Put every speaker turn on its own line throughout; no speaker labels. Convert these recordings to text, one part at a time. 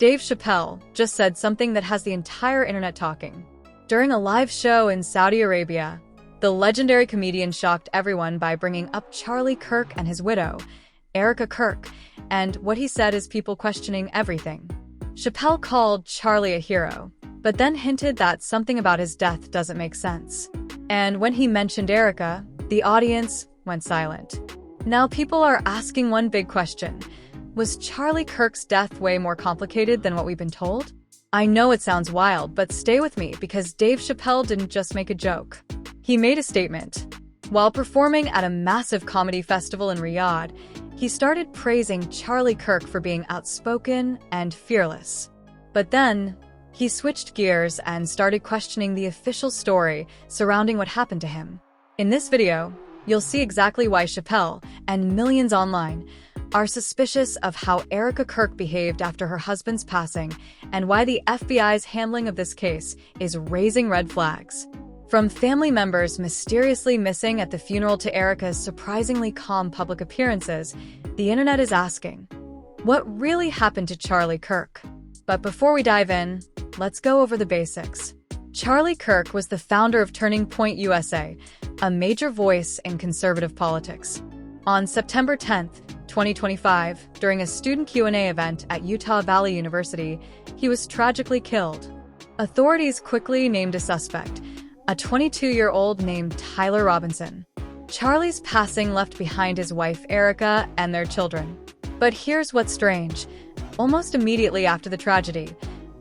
Dave Chappelle just said something that has the entire internet talking. During a live show in Saudi Arabia, the legendary comedian shocked everyone by bringing up Charlie Kirk and his widow, Erica Kirk, and what he said is people questioning everything. Chappelle called Charlie a hero, but then hinted that something about his death doesn't make sense. And when he mentioned Erica, the audience went silent. Now people are asking one big question. Was Charlie Kirk's death way more complicated than what we've been told? I know it sounds wild, but stay with me because Dave Chappelle didn't just make a joke. He made a statement. While performing at a massive comedy festival in Riyadh, he started praising Charlie Kirk for being outspoken and fearless. But then, he switched gears and started questioning the official story surrounding what happened to him. In this video, you'll see exactly why Chappelle and millions online are suspicious of how Erica Kirk behaved after her husband's passing and why the FBI's handling of this case is raising red flags. From family members mysteriously missing at the funeral to Erica's surprisingly calm public appearances, the internet is asking, what really happened to Charlie Kirk? But before we dive in, let's go over the basics. Charlie Kirk was the founder of Turning Point USA, a major voice in conservative politics. On September 10th, 2025, during a student Q&A event at Utah Valley University, he was tragically killed. Authorities quickly named a suspect, a 22-year-old named Tyler Robinson. Charlie's passing left behind his wife Erica and their children. But here's what's strange. Almost immediately after the tragedy,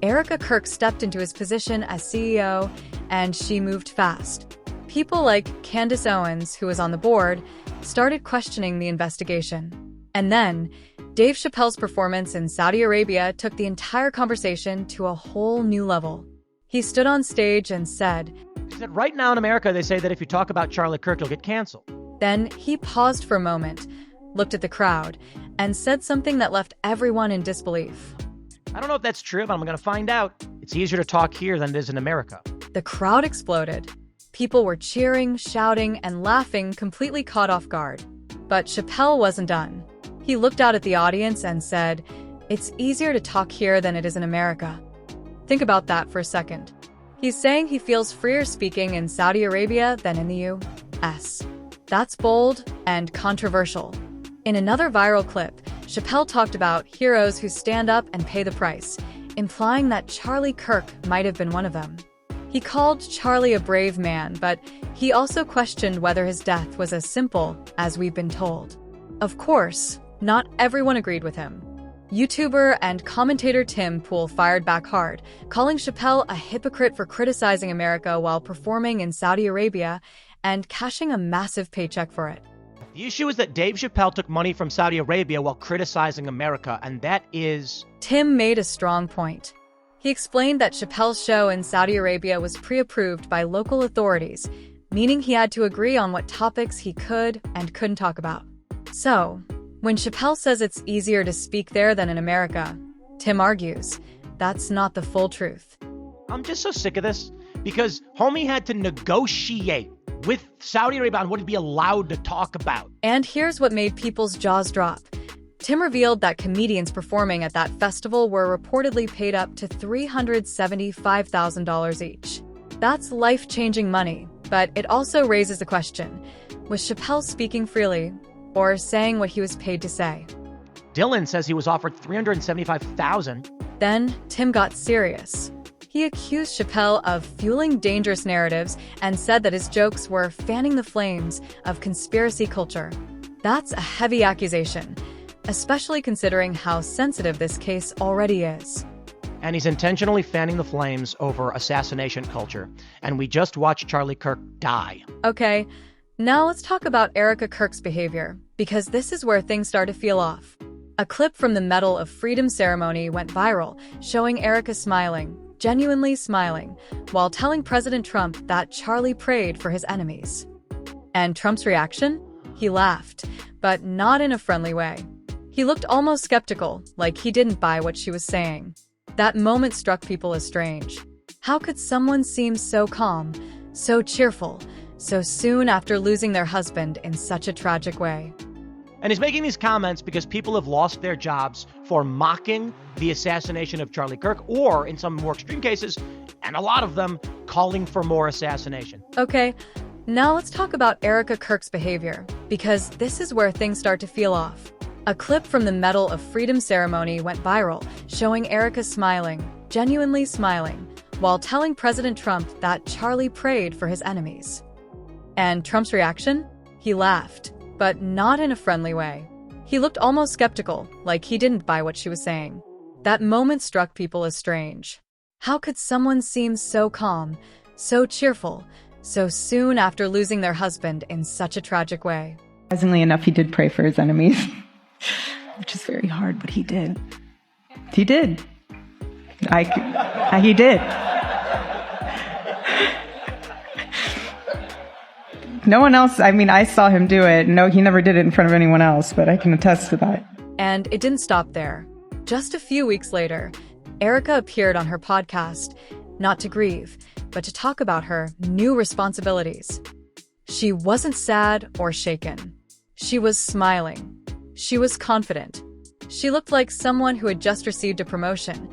Erica Kirk stepped into his position as CEO, and she moved fast. People like Candace Owens, who was on the board, started questioning the investigation. And then, Dave Chappelle's performance in Saudi Arabia took the entire conversation to a whole new level. He stood on stage and said,
right now in America, they say that if you talk about Charlie Kirk, you'll get canceled.
Then he paused for a moment, looked at the crowd, and said something that left everyone in disbelief.
I don't know if that's true, but I'm going to find out. It's easier to talk here than it is in America.
The crowd exploded. People were cheering, shouting, and laughing, completely caught off guard. But Chappelle wasn't done. He looked out at the audience and said, "It's easier to talk here than it is in America." Think about that for a second. He's saying he feels freer speaking in Saudi Arabia than in the U.S. That's bold and controversial. In another viral clip, Chappelle talked about heroes who stand up and pay the price, implying that Charlie Kirk might have been one of them. He called Charlie a brave man, but he also questioned whether his death was as simple as we've been told. Of course, not everyone agreed with him. YouTuber and commentator Tim Pool fired back hard, calling Chappelle a hypocrite for criticizing America while performing in Saudi Arabia and cashing a massive paycheck for it.
The issue is that Dave Chappelle took money from Saudi Arabia while criticizing America, and that is...
Tim made a strong point. He explained that Chappelle's show in Saudi Arabia was pre-approved by local authorities, meaning he had to agree on what topics he could and couldn't talk about. So, when Chappelle says it's easier to speak there than in America, Tim argues that's not the full truth.
I'm just so sick of this, because homie had to negotiate with Saudi Arabia on what he'd be allowed to talk about.
And here's what made people's jaws drop. Tim revealed that comedians performing at that festival were reportedly paid up to $375,000 each. That's life-changing money, but it also raises the question, was Chappelle speaking freely or saying what he was paid to say?
Dylan says he was offered $375,000.
Then Tim got serious. He accused Chappelle of fueling dangerous narratives and said that his jokes were fanning the flames of conspiracy culture. That's a heavy accusation, especially considering how sensitive this case already is.
And he's intentionally fanning the flames over assassination culture. And we just watched Charlie Kirk die.
Okay, now let's talk about Erica Kirk's behavior, because this is where things start to feel off. A clip from the Medal of Freedom ceremony went viral, showing Erica smiling, genuinely smiling, while telling President Trump that Charlie prayed for his enemies. And Trump's reaction? He laughed, but not in a friendly way. He looked almost skeptical, like he didn't buy what she was saying. That moment struck people as strange. How could someone seem so calm, so cheerful, so soon after losing their husband in such a tragic way?
And he's making these comments because people have lost their jobs for mocking the assassination of Charlie Kirk, or in some more extreme cases, and a lot of them, calling for more assassination.
Okay, now let's talk about Erica Kirk's behavior, because this is where things start to feel off. A clip from the Medal of Freedom ceremony went viral, showing Erica smiling, genuinely smiling, while telling President Trump that Charlie prayed for his enemies. And Trump's reaction? He laughed, but not in a friendly way. He looked almost skeptical, like he didn't buy what she was saying. That moment struck people as strange. How could someone seem so calm, so cheerful, so soon after losing their husband in such a tragic way?
Surprisingly enough, he did pray for his enemies, which is very hard, but he did. He did. He did. No one else, I saw him do it. No, he never did it in front of anyone else, but I can attest to that.
And it didn't stop there. Just a few weeks later, Erica appeared on her podcast, not to grieve, but to talk about her new responsibilities. She wasn't sad or shaken. She was smiling. She was confident. She looked like someone who had just received a promotion,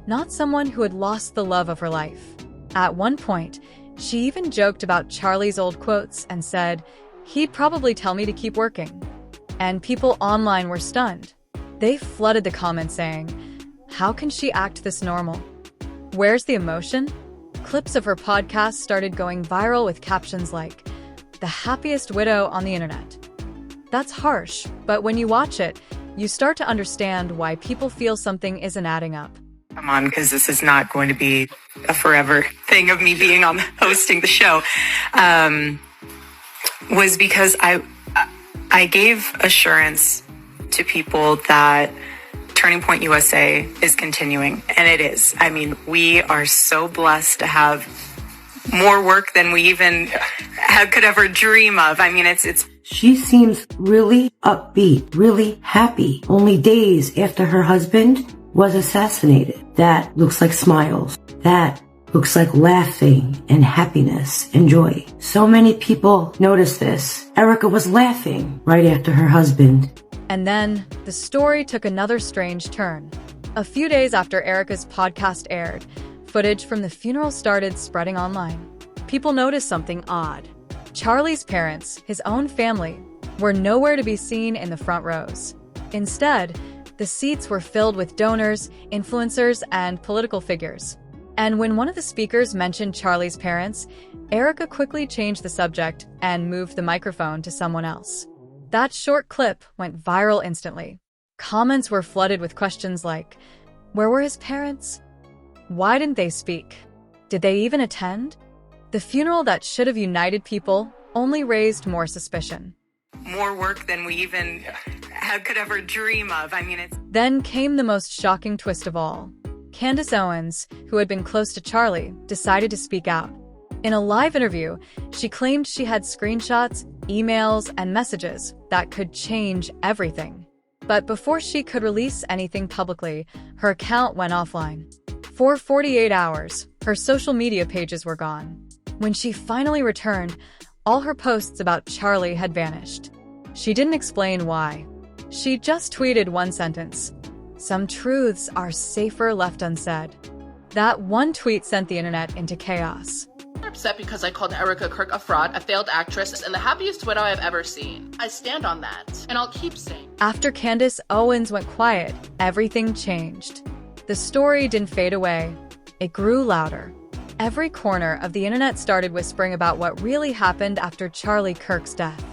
not someone who had lost the love of her life. At one point, she even joked about Charlie's old quotes and said, "He'd probably tell me to keep working." And people online were stunned. They flooded the comments saying, "How can she act this normal? Where's the emotion?" Clips of her podcast started going viral with captions like, "The happiest widow on the internet." That's harsh, but when you watch it, you start to understand why people feel something isn't adding up.
I'm on because this is not going to be a forever thing of me being on hosting the show, was because I gave assurance to people that Turning Point USA is continuing, and it is. We are so blessed to have more work than we even could ever dream of. it's.
She seems really upbeat, really happy, only days after her husband was assassinated. That looks like smiles. That looks like laughing and happiness and joy. So many people noticed this. Erica was laughing right after her husband.
And then the story took another strange turn. A few days after Erica's podcast aired, footage from the funeral started spreading online. People noticed something odd. Charlie's parents, his own family, were nowhere to be seen in the front rows. Instead, the seats were filled with donors, influencers, and political figures. And when one of the speakers mentioned Charlie's parents, Erica quickly changed the subject and moved the microphone to someone else. That short clip went viral instantly. Comments were flooded with questions like, where were his parents? Why didn't they speak? Did they even attend? The funeral that should have united people only raised more suspicion.
More work than we even could ever dream of. It's.
Then came the most shocking twist of all. Candace Owens, who had been close to Charlie, decided to speak out. In a live interview, she claimed she had screenshots, emails, and messages that could change everything. But before she could release anything publicly, her account went offline. For 48 hours, her social media pages were gone. When she finally returned, all her posts about Charlie had vanished. She didn't explain why. She just tweeted one sentence: "Some truths are safer left unsaid." That one tweet sent the internet into chaos.
I'm upset because I called Erica Kirk a fraud, a failed actress, and the happiest widow I've ever seen. I stand on that, and I'll keep saying.
After Candace Owens went quiet, everything changed. The story didn't fade away. It grew louder. Every corner of the internet started whispering about what really happened after Charlie Kirk's death.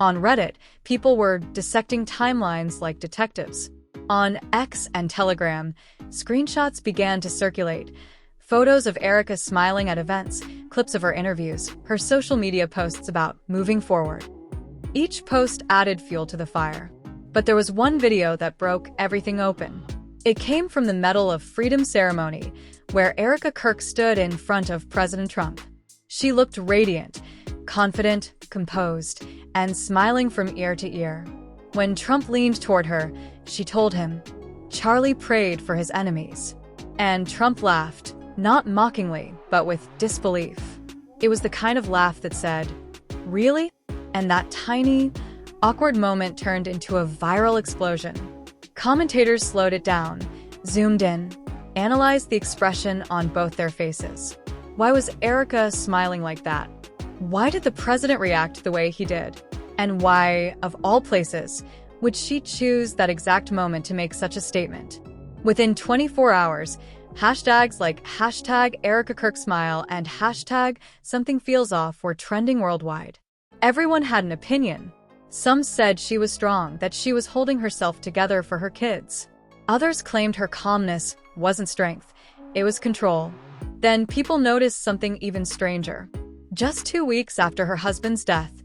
On Reddit, people were dissecting timelines like detectives. On X and Telegram, screenshots began to circulate. Photos of Erica smiling at events, clips of her interviews, her social media posts about moving forward. Each post added fuel to the fire. But there was one video that broke everything open. It came from the Medal of Freedom ceremony, where Erica Kirk stood in front of President Trump. She looked radiant, confident, composed, and smiling from ear to ear. When Trump leaned toward her, she told him, "Charlie prayed for his enemies." And Trump laughed, not mockingly, but with disbelief. It was the kind of laugh that said, "Really?" And that tiny, awkward moment turned into a viral explosion. Commentators slowed it down, zoomed in, analyzed the expression on both their faces. Why was Erika smiling like that? Why did the president react the way he did? And why, of all places, would she choose that exact moment to make such a statement? Within 24 hours, hashtags like #ErikaKirkSmile and #SomethingFeelsOff were trending worldwide. Everyone had an opinion. Some said she was strong, that she was holding herself together for her kids. Others claimed her calmness wasn't strength, it was control. Then people noticed something even stranger. Just 2 weeks after her husband's death,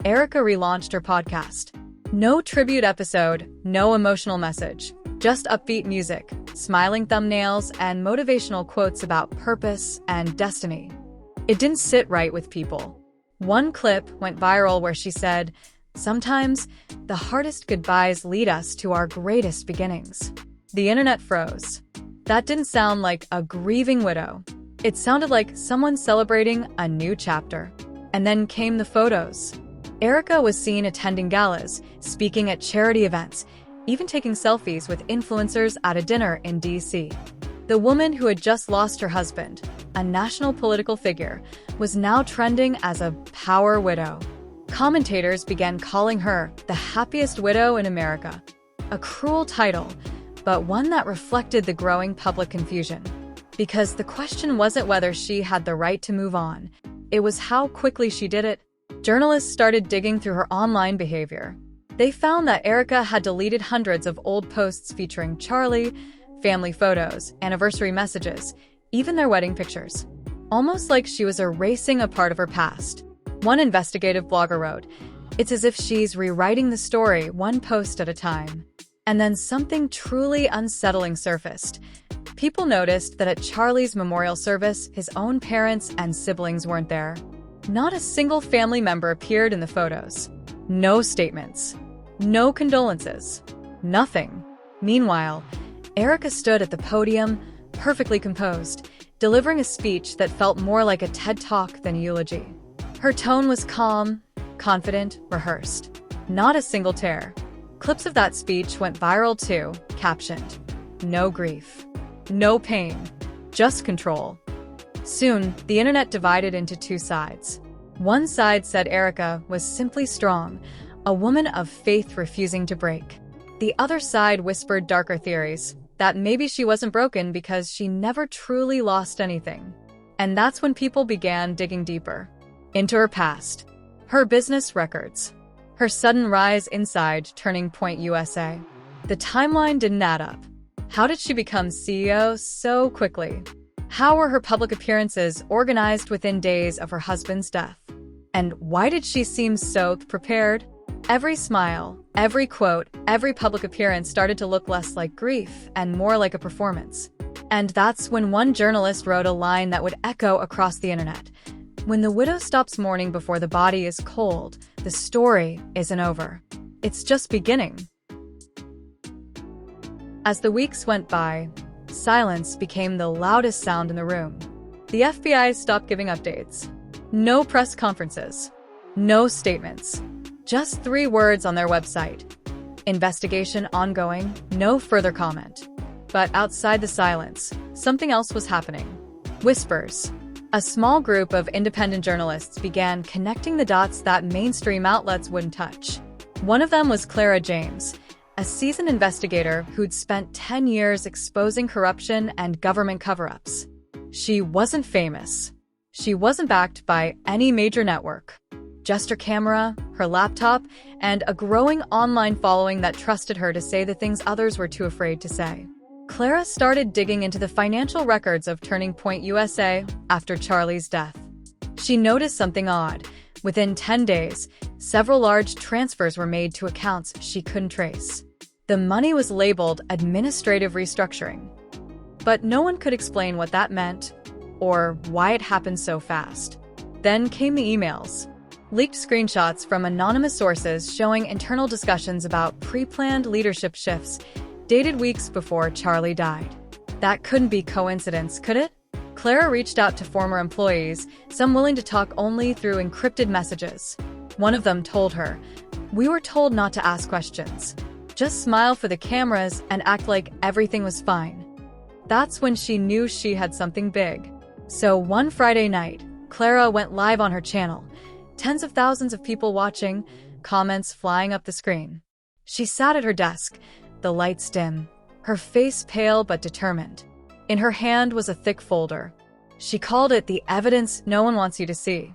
Erika relaunched her podcast. No tribute episode, no emotional message, just upbeat music, smiling thumbnails, and motivational quotes about purpose and destiny. It didn't sit right with people. One clip went viral where she said, "Sometimes the hardest goodbyes lead us to our greatest beginnings." The internet froze. That didn't sound like a grieving widow. It sounded like someone celebrating a new chapter. And then came the photos. Erika was seen attending galas, speaking at charity events, even taking selfies with influencers at a dinner in D.C. The woman who had just lost her husband, a national political figure, was now trending as a power widow. Commentators began calling her the happiest widow in America. A cruel title, but one that reflected the growing public confusion. Because the question wasn't whether she had the right to move on, it was how quickly she did it. Journalists started digging through her online behavior. They found that Erika had deleted hundreds of old posts featuring Charlie, family photos, anniversary messages, even their wedding pictures. Almost like she was erasing a part of her past. One investigative blogger wrote, "It's as if she's rewriting the story one post at a time." And then something truly unsettling surfaced. People noticed that at Charlie's memorial service, his own parents and siblings weren't there. Not a single family member appeared in the photos. No statements. No condolences. Nothing. Meanwhile, Erika stood at the podium, perfectly composed, delivering a speech that felt more like a TED Talk than a eulogy. Her tone was calm, confident, rehearsed. Not a single tear. Clips of that speech went viral too, captioned, "No grief. No pain. Just control." Soon, the internet divided into two sides. One side said Erika was simply strong, a woman of faith refusing to break. The other side whispered darker theories, that maybe she wasn't broken because she never truly lost anything. And that's when people began digging deeper. Into her past. Her business records. Her sudden rise inside Turning Point USA. The timeline didn't add up. How did she become CEO so quickly? How were her public appearances organized within days of her husband's death? And why did she seem so prepared? Every smile, every quote, every public appearance started to look less like grief and more like a performance. And that's when one journalist wrote a line that would echo across the internet. "When the widow stops mourning before the body is cold, the story isn't over. It's just beginning." As the weeks went by, silence became the loudest sound in the room. The FBI stopped giving updates. No press conferences. No statements. Just 3 words on their website. Investigation ongoing, no further comment. But outside the silence, something else was happening. Whispers. A small group of independent journalists began connecting the dots that mainstream outlets wouldn't touch. One of them was Clara James, a seasoned investigator who'd spent 10 years exposing corruption and government cover-ups. She wasn't famous. She wasn't backed by any major network. Just her camera, her laptop, and a growing online following that trusted her to say the things others were too afraid to say. Clara started digging into the financial records of Turning Point USA after Charlie's death. She noticed something odd. Within 10 days, several large transfers were made to accounts she couldn't trace. The money was labeled administrative restructuring. But no one could explain what that meant or why it happened so fast. Then came the emails. Leaked screenshots from anonymous sources showing internal discussions about pre-planned leadership shifts dated weeks before Charlie died. That couldn't be coincidence, could it? Clara reached out to former employees, some willing to talk only through encrypted messages. One of them told her, We were told not to ask questions. Just smile for the cameras and act like everything was fine. That's when she knew she had something big. So one Friday night, Clara went live on her channel. Tens of thousands of people watching, comments flying up the screen. She sat at her desk, the lights dim, her face pale but determined. In her hand was a thick folder. She called it the evidence no one wants you to see.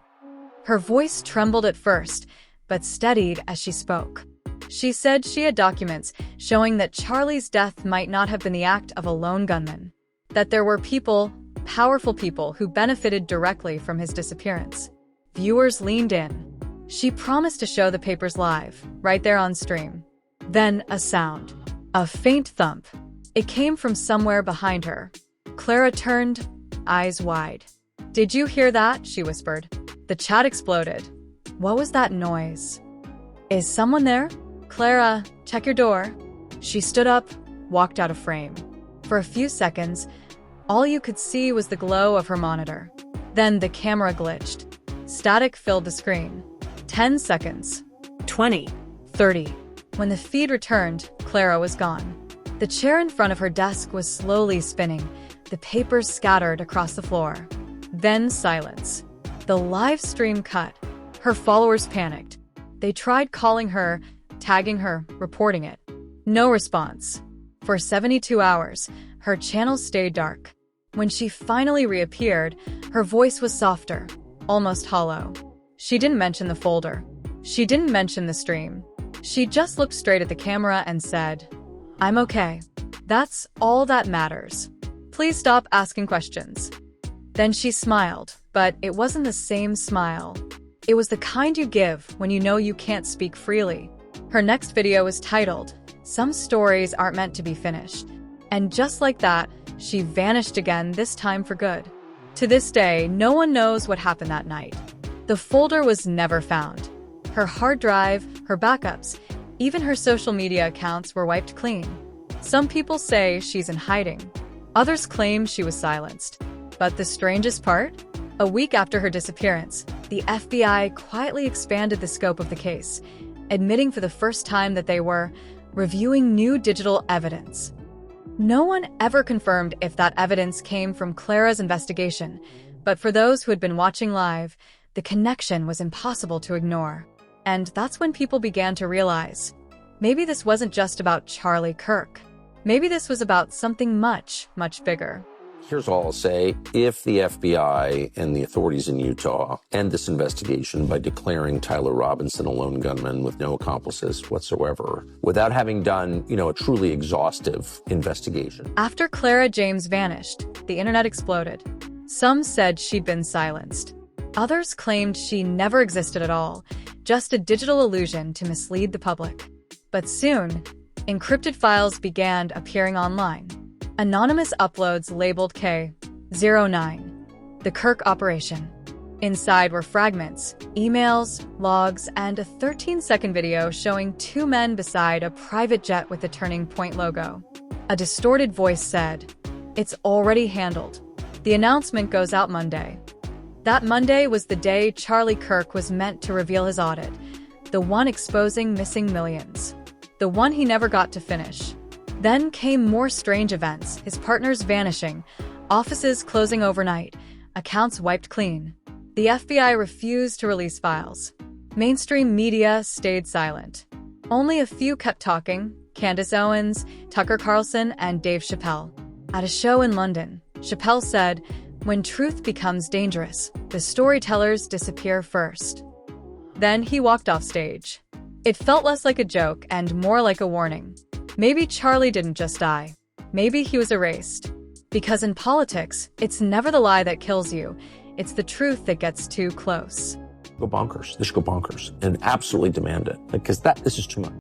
Her voice trembled at first, but steadied as she spoke. She said she had documents showing that Charlie's death might not have been the act of a lone gunman, that there were people, powerful people, who benefited directly from his disappearance. Viewers leaned in. She promised to show the papers live, right there on stream. Then a sound. A faint thump. It came from somewhere behind her. Clara turned, eyes wide. "Did you hear that?" she whispered. The chat exploded. What was that noise? Is someone there? Clara, check your door. She stood up, walked out of frame. For a few seconds, all you could see was the glow of her monitor. Then the camera glitched. Static filled the screen. 10 seconds. 20. 30. When the feed returned, Clara was gone. The chair in front of her desk was slowly spinning, the papers scattered across the floor. Then silence. The live stream cut. Her followers panicked. They tried calling her, tagging her, reporting it. No response. For 72 hours, her channel stayed dark. When she finally reappeared, her voice was softer, almost hollow. She didn't mention the folder. She didn't mention the stream. She just looked straight at the camera and said, "I'm okay. That's all that matters. Please stop asking questions." Then she smiled, but it wasn't the same smile. It was the kind you give when you know you can't speak freely. Her next video was titled, "Some Stories Aren't Meant to Be Finished." And just like that, she vanished again, this time for good. To this day, no one knows what happened that night. The folder was never found. Her hard drive, her backups, even her social media accounts were wiped clean. Some people say she's in hiding. Others claim she was silenced. But the strangest part? A week after her disappearance, the FBI quietly expanded the scope of the case, admitting for the first time that they were reviewing new digital evidence. No one ever confirmed if that evidence came from Clara's investigation, but for those who had been watching live, the connection was impossible to ignore. And that's when people began to realize, maybe this wasn't just about Charlie Kirk. Maybe this was about something much, much bigger.
Here's all I'll say. If the FBI and the authorities in Utah end this investigation by declaring Tyler Robinson a lone gunman with no accomplices whatsoever, without having done, a truly exhaustive investigation.
After Clara James vanished, the internet exploded. Some said she'd been silenced. Others claimed she never existed at all, just a digital illusion to mislead the public. But soon, encrypted files began appearing online. Anonymous uploads labeled K09, the Kirk operation. Inside were fragments, emails, logs, and a 13-second video showing two men beside a private jet with the Turning Point logo. A distorted voice said, "It's already handled. The announcement goes out Monday." That Monday was the day Charlie Kirk was meant to reveal his audit, the one exposing missing millions, the one he never got to finish. Then came more strange events, his partners vanishing, offices closing overnight, accounts wiped clean. The FBI refused to release files. Mainstream media stayed silent. Only a few kept talking: Candace Owens, Tucker Carlson, and Dave Chappelle. At a show in London, Chappelle said, "When truth becomes dangerous, the storytellers disappear first." Then he walked off stage. It felt less like a joke and more like a warning. Maybe Charlie didn't just die. Maybe he was erased. Because in politics, it's never the lie that kills you. It's the truth that gets too close.
Go bonkers. They should go bonkers and absolutely demand it, because this is too much.